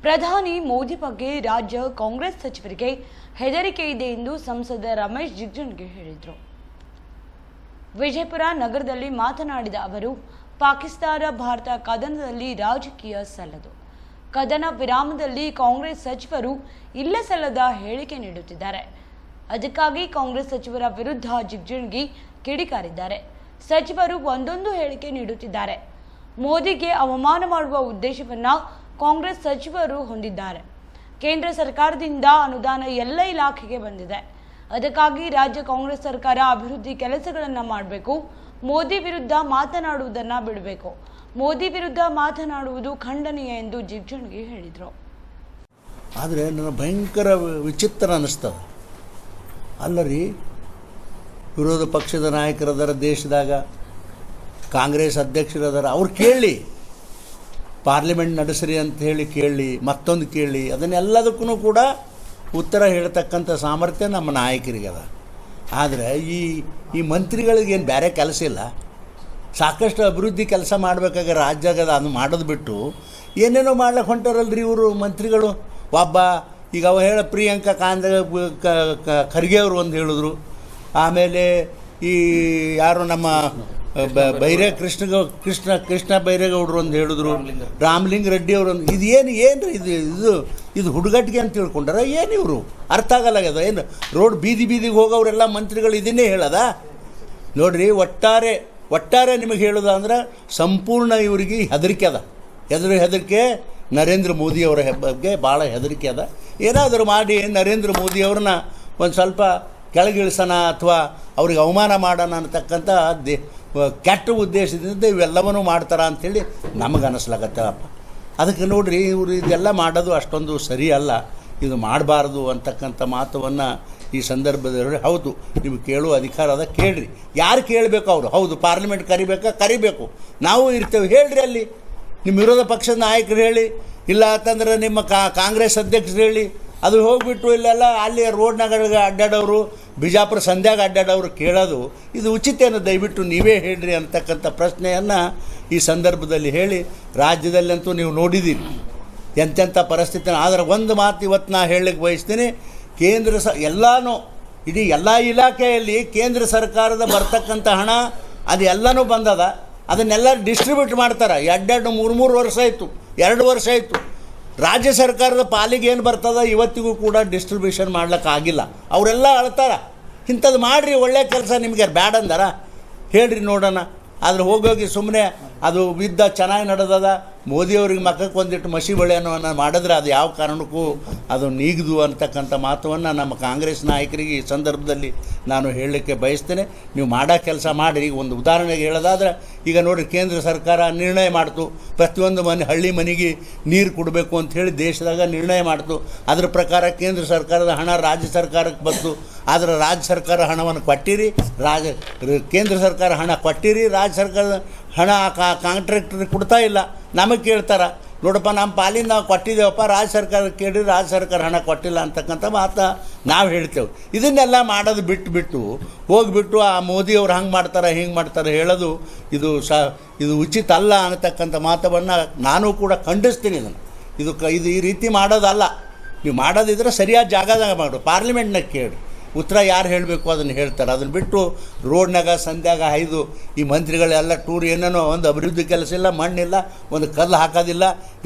ಪ್ರಧಾನಿ ಮೋದಿ ಬಗ್ಗೆ ರಾಜ್ಯ ಕಾಂಗ್ರೆಸ್ ಸಚಿವರಿಗೆ ಹೆದರಿಕೆ ಇದೆ ಎಂದು ಸಂಸದ ರಮೇಶ್ ಜಿಗಜಿಣಗಿ ಹೇಳಿದರು. ವಿಜಯಪುರ ನಗರದಲ್ಲಿ ಮಾತನಾಡಿದ ಅವರು, ಪಾಕಿಸ್ತಾನ ಭಾರತ ಕದನದಲ್ಲಿ ರಾಜಕೀಯ ಸಲ್ಲದು. ಕದನ ವಿರಾಮದಲ್ಲಿ ಕಾಂಗ್ರೆಸ್ ಸಚಿವರು ಇಲ್ಲಸಲ್ಲದ ಹೇಳಿಕೆ ನೀಡುತ್ತಿದ್ದಾರೆ. ಅದಕ್ಕಾಗಿ ಕಾಂಗ್ರೆಸ್ ಸಚಿವರ ವಿರುದ್ಧ ಜಿಗಜಿಣಗಿ ಕಿಡಿಕಾರಿದ್ದಾರೆ. ಸಚಿವರು ಒಂದೊಂದು ಹೇಳಿಕೆ ನೀಡುತ್ತಿದ್ದಾರೆ. ಮೋದಿಗೆ ಅವಮಾನ ಮಾಡುವ ಉದ್ದೇಶವನ್ನ ಕಾಂಗ್ರೆಸ್ ಸಚಿವರು ಹೊಂದಿದ್ದಾರೆ. ಕೇಂದ್ರ ಸರ್ಕಾರದಿಂದ ಅನುದಾನ ಎಲ್ಲ ಇಲಾಖೆಗೆ ಬಂದಿದೆ. ಅದಕ್ಕಾಗಿ ರಾಜ್ಯ ಕಾಂಗ್ರೆಸ್ ಸರ್ಕಾರ ಅಭಿವೃದ್ಧಿ ಕೆಲಸಗಳನ್ನು ಮಾಡಬೇಕು. ಮೋದಿ ವಿರುದ್ಧ ಮಾತನಾಡುವುದನ್ನ ಬಿಡಬೇಕು. ಮೋದಿ ವಿರುದ್ಧ ಮಾತನಾಡುವುದು ಖಂಡನೀಯ ಎಂದು ಜಿಗಜಿಣಗಿ ಹೇಳಿದರು. ಆದರೆ ನನ್ನ ಭಯಂಕರ ವಿಚಿತ್ರ ಅನ್ನಿಸ್ತದೆ. ಅಲ್ಲರಿ, ವಿರೋಧ ಪಕ್ಷದ ನಾಯಕರದಾರ, ದೇಶದಾಗ ಕಾಂಗ್ರೆಸ್ ಅಧ್ಯಕ್ಷರದಾರ, ಅವ್ರು ಕೇಳಿ, ಪಾರ್ಲಿಮೆಂಟ್ ನಡೆಸ್ರಿ ಅಂತ ಹೇಳಿ ಕೇಳಿ, ಮತ್ತೊಂದು ಕೇಳಿ, ಅದನ್ನೆಲ್ಲದಕ್ಕೂ ಕೂಡ ಉತ್ತರ ಹೇಳ್ತಕ್ಕಂಥ ಸಾಮರ್ಥ್ಯ ನಮ್ಮ ನಾಯಕರಿಗದ. ಆದರೆ ಈ ಮಂತ್ರಿಗಳಿಗೇನು ಬೇರೆ ಕೆಲಸ ಇಲ್ಲ. ಸಾಕಷ್ಟು ಅಭಿವೃದ್ಧಿ ಕೆಲಸ ಮಾಡಬೇಕಾಗ ರಾಜ್ಯಗದ ಅದು ಮಾಡೋದು ಬಿಟ್ಟು ಏನೇನೋ ಮಾಡ್ಲಿಕ್ಕೆ ಹೊಂಟಾರಲ್ರಿ ಇವರು ಮಂತ್ರಿಗಳು. ಒಬ್ಬ ಈಗ ಅವ ಹೇಳ ಪ್ರಿಯಾಂಕಾ ಖರ್ಗೆ ಅವರು ಒಂದು ಹೇಳಿದ್ರು. ಆಮೇಲೆ ಈ ಯಾರು ನಮ್ಮ ಕೃಷ್ಣ ಬೈರೇಗೌಡರು ಒಂದು ಹೇಳಿದ್ರು. ರಾಮಲಿಂಗ ರೆಡ್ಡಿ ಅವರು ಒಂದು ಏನು ಇದು ಹುಡುಗಟ್ಟಿಗೆ ಅಂತ ತಿಳ್ಕೊಂಡಾರ ಏನು ಇವರು? ಅರ್ಥ ಆಗಲ್ಲಾಗ್ಯದ. ಏನು ರೋಡ್ ಬೀದಿಗೆ ಹೋಗೋರೆಲ್ಲ ಮಂತ್ರಿಗಳು ಇದನ್ನೇ ಹೇಳದ? ನೋಡ್ರಿ, ಒಟ್ಟಾರೆ ನಿಮಗೆ ಹೇಳೋದು ಅಂದ್ರೆ ಸಂಪೂರ್ಣ ಇವರಿಗೆ ಹೆದರಿಕೆ ಅದ. ಹೆದರಿಕೆ ನರೇಂದ್ರ ಮೋದಿಯವರ ಬಗ್ಗೆ ಭಾಳ ಹೆದರಿಕೆ ಅದ. ಏನಾದರೂ ಮಾಡಿ ನರೇಂದ್ರ ಮೋದಿಯವ್ರನ್ನ ಒಂದು ಸ್ವಲ್ಪ ಕೆಳಗಿಳಿಸೋಣ ಅಥವಾ ಅವ್ರಿಗೆ ಅವಮಾನ ಮಾಡೋಣ ಅಂತಕ್ಕಂಥ ಕೆಟ್ಟ ಉದ್ದೇಶದಿಂದ ಇವೆಲ್ಲವನ್ನೂ ಮಾಡ್ತಾರ ಅಂಥೇಳಿ ನಮಗೆ ಅನ್ನಿಸ್ಲಾಗತ್ತಪ್ಪ. ಅದಕ್ಕೆ ನೋಡ್ರಿ, ಇವರು ಇದೆಲ್ಲ ಮಾಡೋದು ಅಷ್ಟೊಂದು ಸರಿ ಅಲ್ಲ, ಇದು ಮಾಡಬಾರ್ದು ಅಂತಕ್ಕಂಥ ಮಾತನ್ನು ಈ ಸಂದರ್ಭದಲ್ಲಿ ಹೌದು, ನೀವು ಕೇಳುವ ಅಧಿಕಾರ ಅದ, ಕೇಳ್ರಿ. ಯಾರು ಕೇಳಬೇಕು ಅವರು? ಹೌದು, ಪಾರ್ಲಿಮೆಂಟ್ ಕರಿಬೇಕು, ನಾವು ಇರ್ತೇವೆ, ಹೇಳ್ರಿ. ಅಲ್ಲಿ ನಿಮ್ಮ ವಿರೋಧ ಪಕ್ಷದ ನಾಯಕರು ಹೇಳಿ, ಇಲ್ಲ ಅಂತಂದ್ರೆ ನಿಮ್ಮ ಕಾಂಗ್ರೆಸ್ ಅಧ್ಯಕ್ಷರು ಹೇಳಿ. ಅದು ಹೋಗಿಬಿಟ್ಟು ಇಲ್ಲೆಲ್ಲ ಅಲ್ಲಿ ರೋಡ್ನಾಗ ಅಡ್ಡಾಡೋರು, ಬಿಜಾಪುರ ಸಂಧ್ಯಾಗ ಅಡ್ಡಾಡೋರು ಕೇಳೋದು ಇದು ಉಚಿತ ಏನು? ದಯವಿಟ್ಟು ನೀವೇ ಹೇಳ್ರಿ ಅಂತಕ್ಕಂಥ ಪ್ರಶ್ನೆಯನ್ನು ಈ ಸಂದರ್ಭದಲ್ಲಿ ಹೇಳಿ. ರಾಜ್ಯದಲ್ಲಂತೂ ನೀವು ನೋಡಿದ್ದೀರಿ ಎಂತೆಂಥ ಪರಿಸ್ಥಿತಿನ. ಆದರೆ ಒಂದು ಮಾತು ಇವತ್ತು ನಾ ಹೇಳಲಿಕ್ಕೆ ಬಯಸ್ತೀನಿ, ಎಲ್ಲನೂ ಇಡೀ ಎಲ್ಲ ಇಲಾಖೆಯಲ್ಲಿ ಕೇಂದ್ರ ಸರ್ಕಾರದ ಬರ್ತಕ್ಕಂಥ ಹಣ ಅದು ಎಲ್ಲನೂ ಬಂದದ. ಅದನ್ನೆಲ್ಲ ಡಿಸ್ಟ್ರಿಬ್ಯೂಟ್ ಮಾಡ್ತಾರೆ. 2-3 ವರ್ಷ ಆಯಿತು, 2 ವರ್ಷ ಆಯಿತು. ರಾಜ್ಯ ಸರ್ಕಾರದ ಪಾಲಿಗೆ ಏನು ಬರ್ತದ ಇವತ್ತಿಗೂ ಕೂಡ ಡಿಸ್ಟ್ರಿಬ್ಯೂಷನ್ ಮಾಡ್ಲಿಕ್ಕಾಗಿಲ್ಲ. ಅವರೆಲ್ಲ ಅಳ್ತಾರ, ಇಂಥದ್ದು ಮಾಡಿರಿ, ಒಳ್ಳೆಯ ಕೆಲಸ ನಿಮಗೆ ಬ್ಯಾಡ ಅಂದಾರ ಹೇಳ್ರಿ ನೋಡೋಣ. ಆದರೆ ಹೋಗೋಗಿ ಸುಮ್ಮನೆ ಅದು ಯುದ್ಧ ಚೆನ್ನಾಗಿ ನಡೆದದ, ಮೋದಿಯವ್ರಿಗೆ ಮಕ್ಕಕ್ಕೆ ಒಂದಿಟ್ಟು ಮಸಿ ಬಳೆಯನ್ನು ಮಾಡಿದ್ರೆ ಅದು ಯಾವ ಕಾರಣಕ್ಕೂ ಅದು ನೀಗದು ಅಂತಕ್ಕಂಥ ಮಾತನ್ನು ನಮ್ಮ ಕಾಂಗ್ರೆಸ್ ನಾಯಕರಿಗೆ ಈ ಸಂದರ್ಭದಲ್ಲಿ ನಾನು ಹೇಳಲಿಕ್ಕೆ ಬಯಸ್ತೇನೆ. ನೀವು ಮಾಡೋ ಕೆಲಸ ಮಾಡಿರಿ. ಈಗ ಒಂದು ಉದಾಹರಣೆಗೆ ಹೇಳೋದಾದ್ರೆ, ಈಗ ನೋಡಿ, ಕೇಂದ್ರ ಸರ್ಕಾರ ನಿರ್ಣಯ ಮಾಡ್ತು ಪ್ರತಿಯೊಂದು ಹಳ್ಳಿ ಮನೆಗೆ ನೀರು ಕೊಡಬೇಕು ಅಂಥೇಳಿ ದೇಶದಾಗ ನಿರ್ಣಯ ಮಾಡ್ತು. ಅದರ ಪ್ರಕಾರ ಕೇಂದ್ರ ಸರ್ಕಾರದ ಹಣ ರಾಜ್ಯ ಸರ್ಕಾರಕ್ಕೆ ಬಂತು. ಆದರೆ ರಾಜ್ಯ ಸರ್ಕಾರ ಹಣವನ್ನು ಕೊಟ್ಟಿರಿ, ಕೇಂದ್ರ ಸರ್ಕಾರ ಹಣ ಕೊಟ್ಟಿರಿ, ರಾಜ್ಯ ಸರ್ಕಾರದ ಹಣ ಕಾಂಟ್ರಾಕ್ಟ್ರಿಗೆ ಕೊಡ್ತಾ ಇಲ್ಲ. ನಮಗೆ ಕೇಳ್ತಾರೆ, ನೋಡಪ್ಪ ನಮ್ಮ ಪಾಲಿನ ನಾವು ಕೊಟ್ಟಿದ್ದೇವಪ್ಪ, ರಾಜ್ಯ ಸರ್ಕಾರಕ್ಕೆ ಕೇಳಿ, ರಾಜ್ಯ ಸರ್ಕಾರ ಹಣ ಕೊಟ್ಟಿಲ್ಲ ಅಂತಕ್ಕಂಥ ಮಾತು ನಾವು ಹೇಳ್ತೇವೆ. ಇದನ್ನೆಲ್ಲ ಮಾಡೋದು ಬಿಟ್ಟು ಹೋಗಿಬಿಟ್ಟು ಆ ಮೋದಿಯವ್ರು ಹಂಗೆ ಮಾಡ್ತಾರೆ ಹಿಂಗೆ ಮಾಡ್ತಾರೆ ಹೇಳೋದು ಇದು ಉಚಿತ ಅಲ್ಲ ಅನ್ನತಕ್ಕಂಥ ಮಾತನ್ನು ನಾನು ಕೂಡ ಖಂಡಿಸ್ತೀನಿ. ಇದು ಈ ರೀತಿ ಮಾಡೋದಲ್ಲ. ನೀವು ಮಾಡೋದಿದ್ರೆ ಸರಿಯಾದ ಜಾಗದಾಗ ಮಾಡು, ಪಾರ್ಲಿಮೆಂಟ್ನಾಗ ಕೇಳಿ, ಉತ್ತರ ಯಾರು ಹೇಳಬೇಕು ಅದನ್ನು ಹೇಳ್ತಾರೆ. ಅದನ್ನು ಬಿಟ್ಟು ರೋಡ್ನಾಗ ಸಂಧ್ಯಾಗ ಹಾಯ್ದು ಈ ಮಂತ್ರಿಗಳೆಲ್ಲ ಟೂರ್ ಏನೇನೋ ಒಂದು ಅಭಿವೃದ್ಧಿ ಕೆಲಸ ಇಲ್ಲ, ಮಣ್ಣಿಲ್ಲ, ಒಂದು ಕಲ್ಲು ಹಾಕೋದಿಲ್ಲ,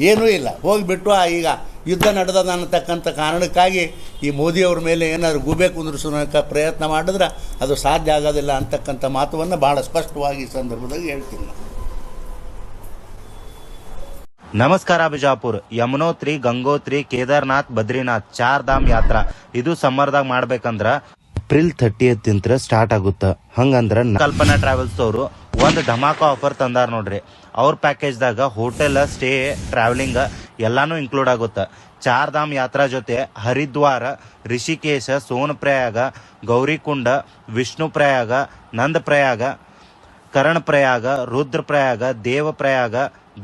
ಏನೂ ಇಲ್ಲ. ಹೋಗಿಬಿಟ್ಟು ಈಗ ಯುದ್ಧ ನಡೆದದ ಅನ್ನತಕ್ಕಂಥ ಕಾರಣಕ್ಕಾಗಿ ಈ ಮೋದಿಯವ್ರ ಮೇಲೆ ಏನಾದರೂ ಗೂಬೆ ಕುಂದ್ರಿಸೋಕೆ ಪ್ರಯತ್ನ ಮಾಡಿದ್ರೆ ಅದು ಸಾಧ್ಯ ಆಗೋದಿಲ್ಲ ಅಂತಕ್ಕಂಥ ಮಾತನ್ನು ಭಾಳ ಸ್ಪಷ್ಟವಾಗಿ ಈ ಸಂದರ್ಭದಲ್ಲಿ ಹೇಳ್ತೀನಿ. ನಮಸ್ಕಾರ. ಬಿಜಾಪುರ ಯಮುನೋತ್ರಿ, ಗಂಗೋತ್ರಿ, ಕೇದಾರ್ನಾಥ್, ಬದ್ರಿನಾಥ್ 4 ಧಾಮ್ ಯಾತ್ರಾ ಇದು ಸಮ್ಮರ್ದಾಗ ಮಾಡ್ಬೇಕಂದ್ರ ಏಪ್ರಿಲ್ 30th ಸ್ಟಾರ್ಟ್ ಆಗುತ್ತ. ಹಂಗಂದ್ರ ಕಲ್ಪನಾ ಟ್ರಾವೆಲ್ಸ್ ಅವರು ಒಂದು ಧಮಾಕ ಆಫರ್ ತಂದಾರ ನೋಡ್ರಿ. ಅವ್ರ ಪ್ಯಾಕೇಜ್ದಾಗ ಹೋಟೆಲ್, ಸ್ಟೇ, ಟ್ರಾವೆಲಿಂಗ್ ಎಲ್ಲಾನು ಇನ್ಕ್ಲೂಡ್ ಆಗುತ್ತ. 4 ಧಾಮ್ ಯಾತ್ರಾ ಜೊತೆ ಹರಿದ್ವಾರ, ರಿಷಿಕೇಶ, ಸೋನಪ್ರಯಾಗ, ಗೌರಿಕುಂಡ, ವಿಷ್ಣು ಪ್ರಯಾಗ, ನಂದ ಪ್ರಯಾಗ, ಕರ್ಣ ಪ್ರಯಾಗ, ರುದ್ರ ಪ್ರಯಾಗ, ದೇವ ಪ್ರಯಾಗ,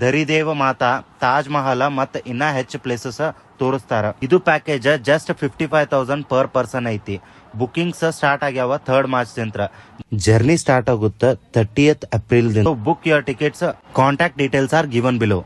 ದರಿದೇವ ಮಾತಾ, ತಾಜ್ ಮಹಲ್ ಮತ್ತ ಇನ್ನ ಹೆಚ್ಚು ಪ್ಲೇಸಸ್ ತೋರಿಸ್ತಾರ. ಇದು ಪ್ಯಾಕೇಜ್ ಜಸ್ಟ್ 55,000 ಪರ್ ಪರ್ಸನ್ ಐತಿ. ಬುಕಿಂಗ್ಸ್ ಸ್ಟಾರ್ಟ್ ಆಗ್ಯಾವ 3rd March ದಿಂದ. ಜರ್ನಿ ಸ್ಟಾರ್ಟ್ ಆಗುತ್ತ 30th April ದಿಂದ. Book your tickets. Contact details are given below.